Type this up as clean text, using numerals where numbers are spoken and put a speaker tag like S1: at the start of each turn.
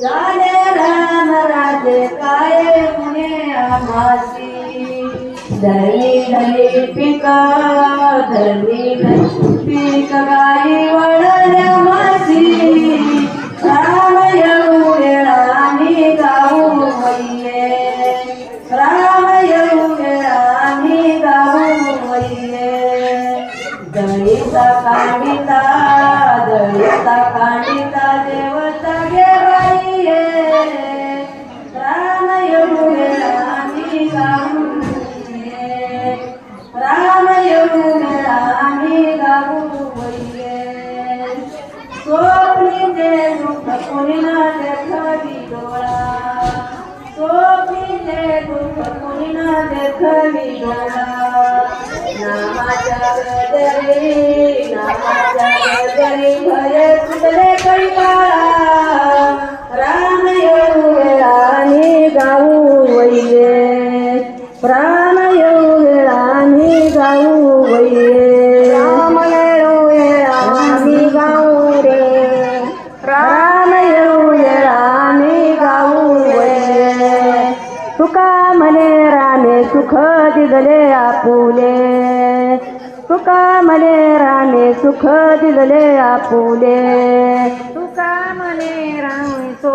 S1: झाले राम राजे काय मुने आमासी धरली धरली पिका धरली पीक गाई वळल्या मासी राम येऊ वेळानी गाऊ मैये राम येऊ वेळानी गाऊ मैये दळीता कांडिता देवता गे बाईये राम येऊ वेळानी गाऊ मैये राम येऊ वेळानी गाऊ मैये स्वप्नीचे दुःख कोणी ना देखवी डोळा स्वप्नीचे दुःख कोणी ना देखवी डोळा नामाच्या गजरी भये तुझले कंटाळा राम येऊ वेळानी गाऊ वैये राम येऊ वेळानी गाऊ वैये राम येऊ वेळानी गाऊ रे राम येऊ वेळानी गाऊ वैये तुका म्हणे रामे सुख दिले आपुले तुका म्हणे रामे सुख दिले आपुले तुका म्हणे रामे तो